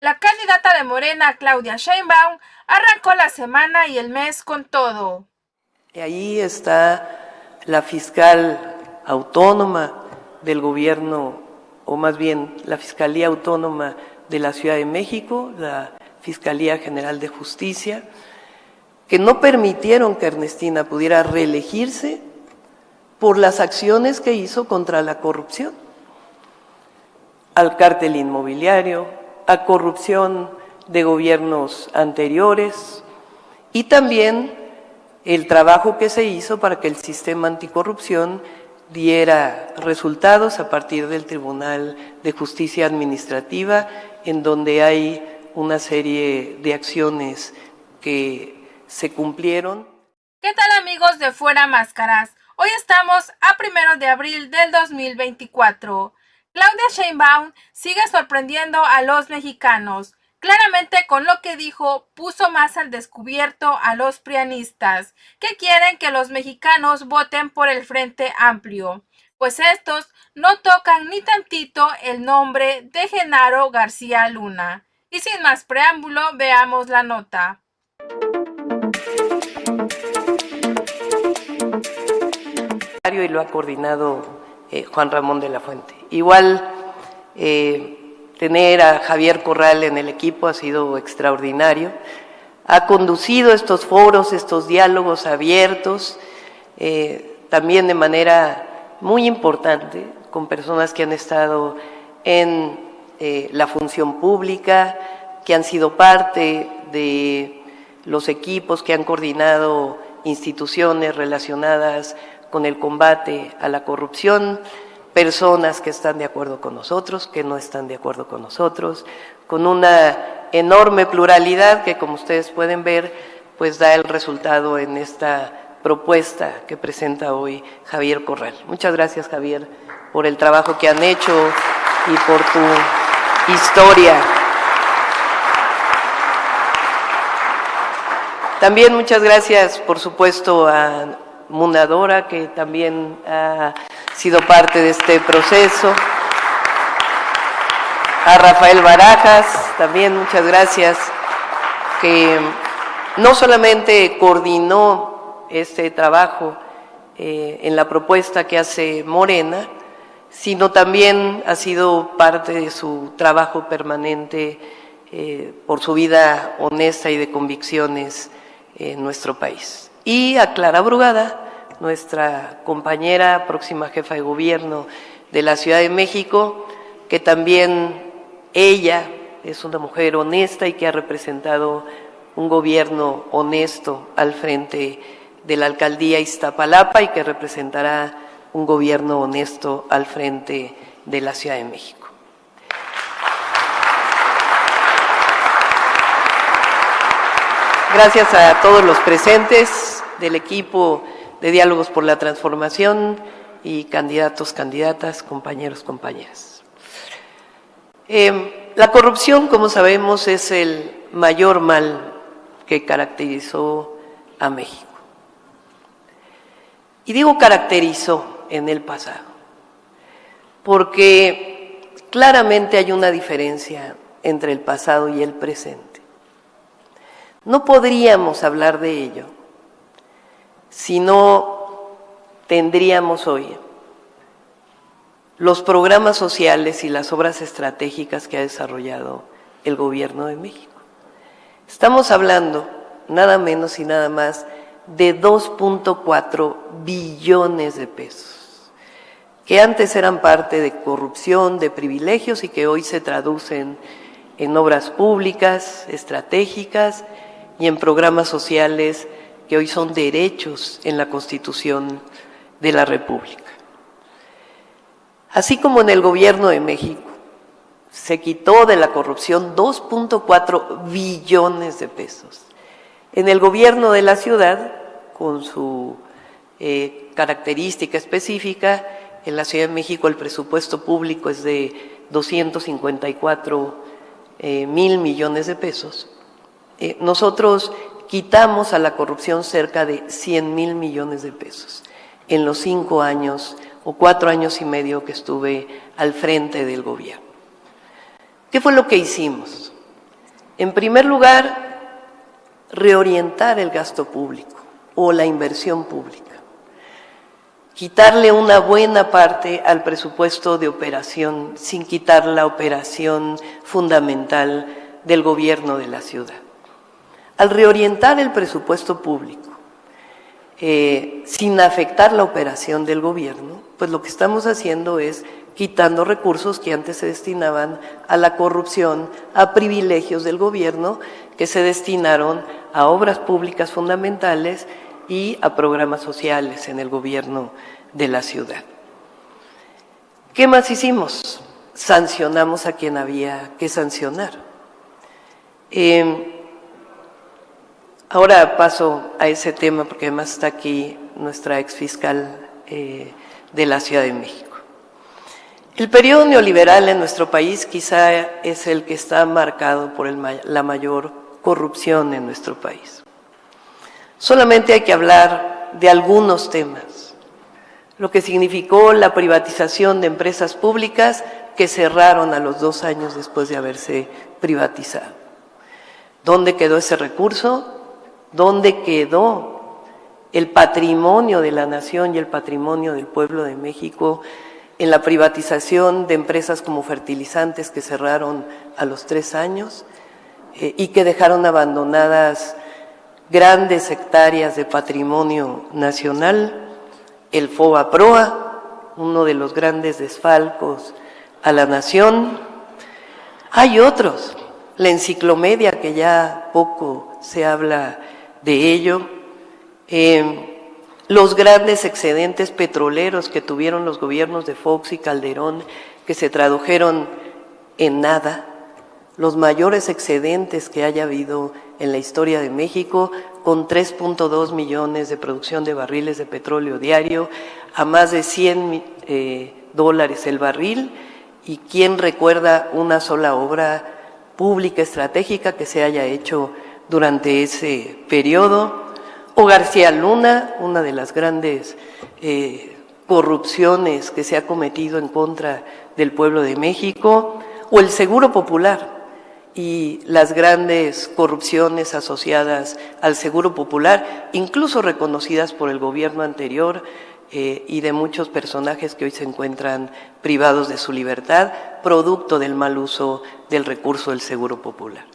La candidata de Morena, Claudia Sheinbaum, arrancó la semana y el mes con todo. Ahí está la fiscal autónoma del gobierno, o más bien la Fiscalía Autónoma de la Ciudad de México, la Fiscalía General de Justicia, que no permitieron que Ernestina pudiera reelegirse por las acciones que hizo contra la corrupción, al cártel inmobiliario, a corrupción de gobiernos anteriores y también el trabajo que se hizo para que el sistema anticorrupción diera resultados a partir del Tribunal de Justicia Administrativa, en donde hay una serie de acciones que se cumplieron. ¿Qué tal, amigos de Fuera Máscaras? Hoy estamos a 1 de abril del 2024. Claudia Sheinbaum sigue sorprendiendo a los mexicanos. Claramente, con lo que dijo, puso más al descubierto a los prianistas, que quieren que los mexicanos voten por el Frente Amplio, pues estos no tocan ni tantito el nombre de Genaro García Luna. Y sin más preámbulo, veamos la nota. Y lo ha coordinado Juan Ramón de la Fuente. Igual tener a Javier Corral en el equipo ha sido extraordinario. Ha conducido estos foros, estos diálogos abiertos, también de manera muy importante, con personas que han estado en la función pública, que han sido parte de los equipos que han coordinado instituciones relacionadas con el combate a la corrupción, personas que están de acuerdo con nosotros, que no están de acuerdo con nosotros, con una enorme pluralidad que, como ustedes pueden ver, pues da el resultado en esta propuesta que presenta hoy Javier Corral. Muchas gracias, Javier, por el trabajo que han hecho y por tu historia. También muchas gracias, por supuesto, a Munadora, que también ha sido parte de este proceso, a Rafael Barajas, también muchas gracias, que no solamente coordinó este trabajo en la propuesta que hace Morena, sino también ha sido parte de su trabajo permanente por su vida honesta y de convicciones en nuestro país. Y a Clara Brugada, nuestra compañera, próxima jefa de gobierno de la Ciudad de México, que también ella es una mujer honesta y que ha representado un gobierno honesto al frente de la alcaldía Iztapalapa y que representará un gobierno honesto al frente de la Ciudad de México. Gracias a todos los presentes del equipo de Diálogos por la Transformación y candidatos, candidatas, compañeros, compañeras. La corrupción, como sabemos, es el mayor mal que caracterizó a México. Y digo caracterizó en el pasado, porque claramente hay una diferencia entre el pasado y el presente. No podríamos hablar de ello si no tendríamos hoy los programas sociales y las obras estratégicas que ha desarrollado el Gobierno de México. Estamos hablando nada menos y nada más de 2.4 billones de pesos, que antes eran parte de corrupción, de privilegios y que hoy se traducen en obras públicas, estratégicas y en programas sociales que hoy son derechos en la Constitución de la República. Así como en el Gobierno de México se quitó de la corrupción 2.4 billones de pesos, en el Gobierno de la Ciudad, con su característica específica, en la Ciudad de México el presupuesto público es de 254 mil millones de pesos. Nosotros quitamos a la corrupción cerca de 100 mil millones de pesos en los 5 años o 4 años y medio que estuve al frente del gobierno. ¿Qué fue lo que hicimos? En primer lugar, reorientar el gasto público o la inversión pública. Quitarle una buena parte al presupuesto de operación sin quitar la operación fundamental del gobierno de la ciudad. Al reorientar el presupuesto público, sin afectar la operación del gobierno, pues lo que estamos haciendo es quitando recursos que antes se destinaban a la corrupción, a privilegios del gobierno que se destinaron a obras públicas fundamentales y a programas sociales en el gobierno de la ciudad. ¿Qué más hicimos? Sancionamos a quien había que sancionar. Ahora paso a ese tema porque además está aquí nuestra exfiscal de la Ciudad de México. El periodo neoliberal en nuestro país quizá es el que está marcado por la mayor corrupción en nuestro país. Solamente hay que hablar de algunos temas. Lo que significó la privatización de empresas públicas que cerraron a los 2 años después de haberse privatizado. ¿Dónde quedó ese recurso? ¿Dónde quedó el patrimonio de la nación y el patrimonio del pueblo de México en la privatización de empresas como fertilizantes que cerraron a los 3 años y que dejaron abandonadas grandes hectáreas de patrimonio nacional? El FOBAPROA, uno de los grandes desfalcos a la nación. Hay otros, la enciclomedia, que ya poco se habla de ello, los grandes excedentes petroleros que tuvieron los gobiernos de Fox y Calderón, que se tradujeron en nada, los mayores excedentes que haya habido en la historia de México, con 3.2 millones de producción de barriles de petróleo diario, a más de $100 el barril, y quién recuerda una sola obra pública estratégica que se haya hecho durante ese periodo. O García Luna, una de las grandes corrupciones que se ha cometido en contra del pueblo de México, o el Seguro Popular y las grandes corrupciones asociadas al Seguro Popular, incluso reconocidas por el gobierno anterior, y de muchos personajes que hoy se encuentran privados de su libertad, producto del mal uso del recurso del Seguro Popular.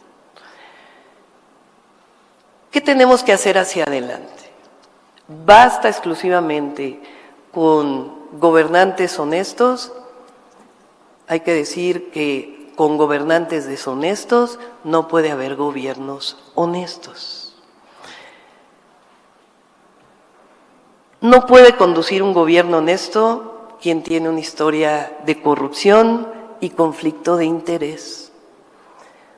¿Qué tenemos que hacer hacia adelante? ¿Basta exclusivamente con gobernantes honestos? Hay que decir que con gobernantes deshonestos no puede haber gobiernos honestos. No puede conducir un gobierno honesto quien tiene una historia de corrupción y conflicto de interés.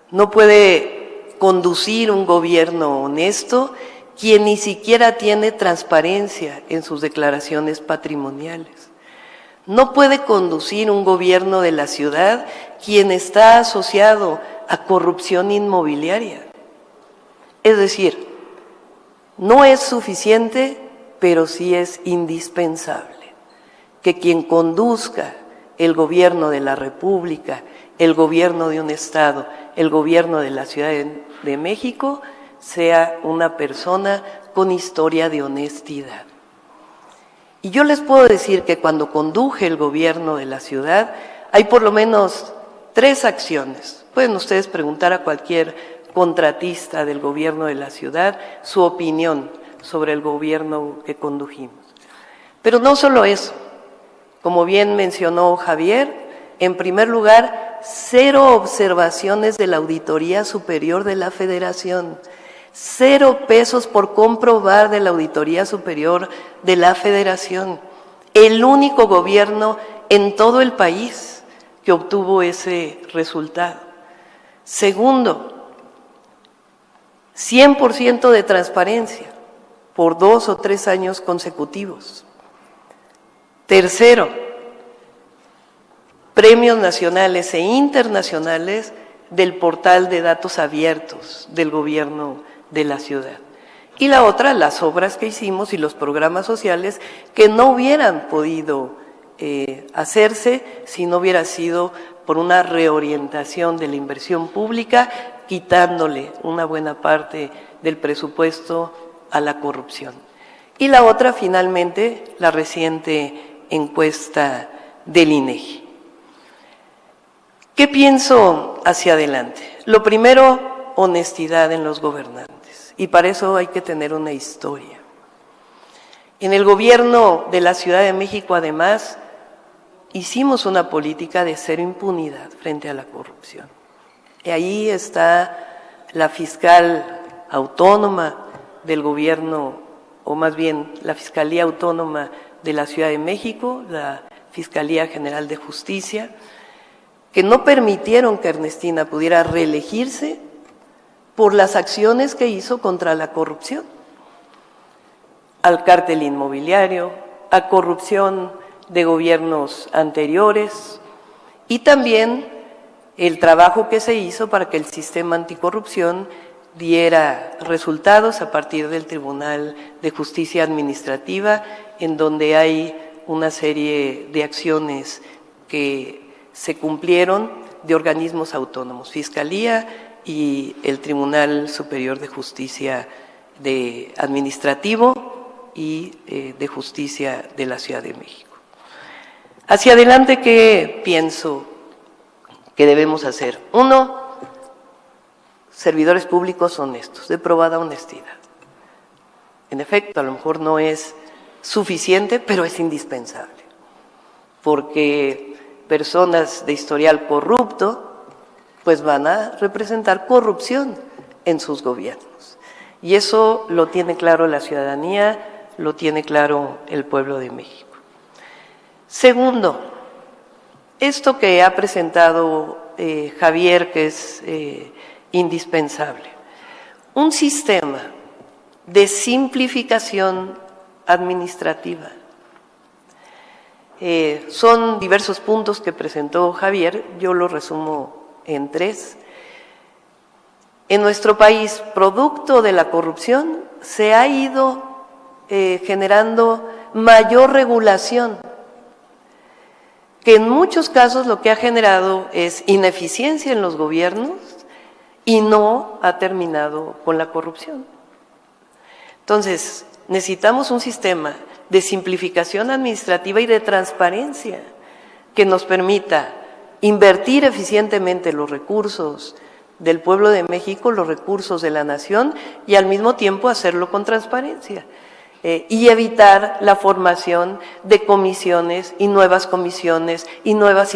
No puede conducir un gobierno honesto quien ni siquiera tiene transparencia en sus declaraciones patrimoniales. No puede conducir un gobierno de la ciudad quien está asociado a corrupción inmobiliaria. Es decir, no es suficiente, pero sí es indispensable que quien conduzca el gobierno de la República, el gobierno de un Estado, el gobierno de la Ciudad de México, sea una persona con historia de honestidad. Y yo les puedo decir que cuando conduje el gobierno de la ciudad, hay por lo menos 3 acciones. Pueden ustedes preguntar a cualquier contratista del gobierno de la ciudad su opinión sobre el gobierno que condujimos. Pero no solo eso, como bien mencionó Javier, en primer lugar, 0 observaciones de la Auditoría Superior de la Federación, 0 pesos por comprobar de la Auditoría Superior de la Federación, el único gobierno en todo el país que obtuvo ese resultado. Segundo, 100% de transparencia por 2 o 3 años consecutivos. Tercero, premios nacionales e internacionales del portal de datos abiertos del gobierno de la ciudad. Y la otra, las obras que hicimos y los programas sociales que no hubieran podido hacerse si no hubiera sido por una reorientación de la inversión pública, quitándole una buena parte del presupuesto a la corrupción. Y la otra, finalmente, la reciente encuesta del INEGI. ¿Qué pienso hacia adelante? Lo primero, honestidad en los gobernantes, y para eso hay que tener una historia. En el gobierno de la Ciudad de México, además, hicimos una política de cero impunidad frente a la corrupción. Y ahí está la fiscal autónoma del gobierno, o más bien la Fiscalía Autónoma de la Ciudad de México, la Fiscalía General de Justicia, que no permitieron que Ernestina pudiera reelegirse por las acciones que hizo contra la corrupción, al cártel inmobiliario, a corrupción de gobiernos anteriores y también el trabajo que se hizo para que el sistema anticorrupción diera resultados a partir del Tribunal de Justicia Administrativa, en donde hay una serie de acciones que se cumplieron de organismos autónomos, Fiscalía y el Tribunal Superior de Justicia Administrativo y de Justicia de la Ciudad de México. Hacia adelante, ¿qué pienso que debemos hacer? Uno, servidores públicos honestos, de probada honestidad. En efecto, a lo mejor no es suficiente, pero es indispensable, porque personas de historial corrupto pues van a representar corrupción en sus gobiernos. Y eso lo tiene claro la ciudadanía, lo tiene claro el pueblo de México. Segundo, esto que ha presentado Javier, que es indispensable, un sistema de simplificación administrativa. Son diversos puntos que presentó Javier, yo lo resumo en 3. En nuestro país, producto de la corrupción, se ha ido generando mayor regulación, que en muchos casos lo que ha generado es ineficiencia en los gobiernos y no ha terminado con la corrupción. Entonces, necesitamos un sistema de simplificación administrativa y de transparencia que nos permita invertir eficientemente los recursos del pueblo de México, los recursos de la nación, y al mismo tiempo hacerlo con transparencia. Y evitar la formación de comisiones y nuevas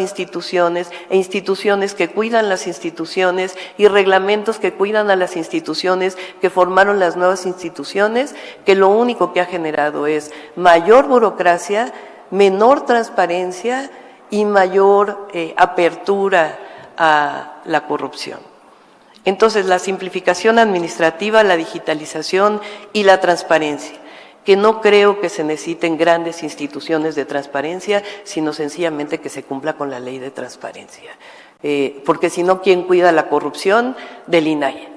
instituciones e instituciones que cuidan las instituciones y reglamentos que cuidan a las instituciones que formaron las nuevas instituciones, que lo único que ha generado es mayor burocracia, menor transparencia y mayor apertura a la corrupción. Entonces, la simplificación administrativa, la digitalización y la transparencia, que no creo que se necesiten grandes instituciones de transparencia, sino sencillamente que se cumpla con la ley de transparencia. Porque si no, ¿quién cuida la corrupción? Del INAI.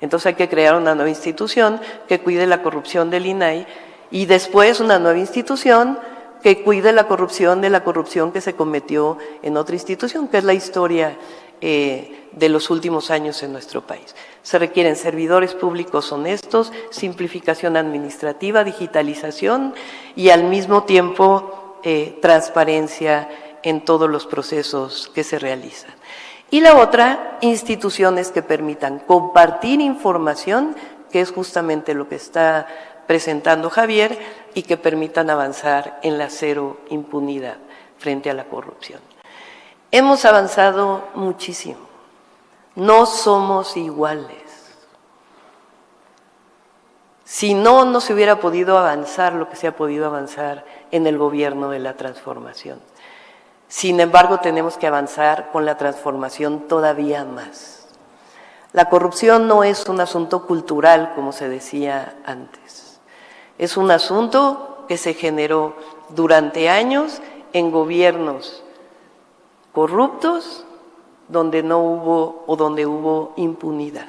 Entonces hay que crear una nueva institución que cuide la corrupción del INAI y después una nueva institución que cuide la corrupción de la corrupción que se cometió en otra institución, que es la historia de los últimos años en nuestro país. Se requieren servidores públicos honestos, simplificación administrativa, digitalización y al mismo tiempo transparencia en todos los procesos que se realizan. Y la otra, instituciones que permitan compartir información, que es justamente lo que está presentando Javier, y que permitan avanzar en la cero impunidad frente a la corrupción. Hemos avanzado muchísimo. No somos iguales. Si no, no se hubiera podido avanzar lo que se ha podido avanzar en el gobierno de la transformación. Sin embargo, tenemos que avanzar con la transformación todavía más. La corrupción no es un asunto cultural, como se decía antes. Es un asunto que se generó durante años en gobiernos corruptos donde no hubo o donde hubo impunidad.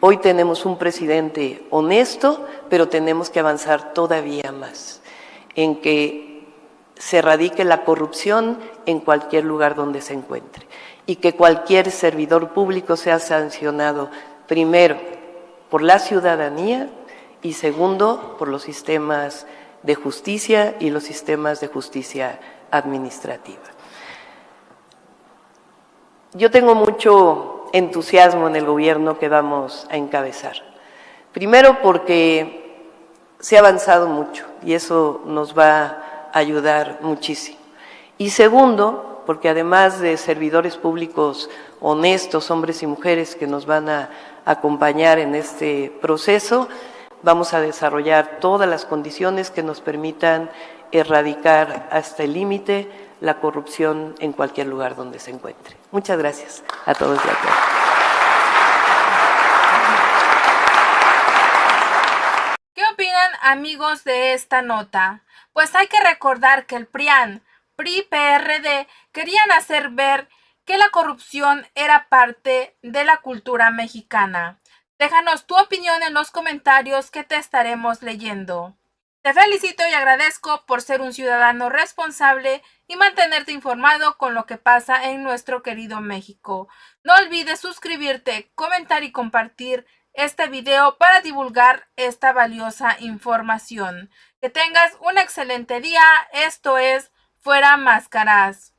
Hoy tenemos un presidente honesto, pero tenemos que avanzar todavía más en que se erradique la corrupción en cualquier lugar donde se encuentre y que cualquier servidor público sea sancionado primero por la ciudadanía y segundo por los sistemas de justicia y los sistemas de justicia administrativa. Yo tengo mucho entusiasmo en el gobierno que vamos a encabezar. Primero porque se ha avanzado mucho y eso nos va a ayudar muchísimo. Y segundo, porque además de servidores públicos honestos, hombres y mujeres que nos van a acompañar en este proceso, vamos a desarrollar todas las condiciones que nos permitan erradicar hasta el límite la corrupción en cualquier lugar donde se encuentre. Muchas gracias a todos y a todas. ¿Qué opinan, amigos, de esta nota? Pues hay que recordar que el PRIAN, PRI-PRD querían hacer ver que la corrupción era parte de la cultura mexicana. Déjanos tu opinión en los comentarios que te estaremos leyendo. Te felicito y agradezco por ser un ciudadano responsable y mantenerte informado con lo que pasa en nuestro querido México. No olvides suscribirte, comentar y compartir este video para divulgar esta valiosa información. Que tengas un excelente día. Esto es Fuera Máscaras.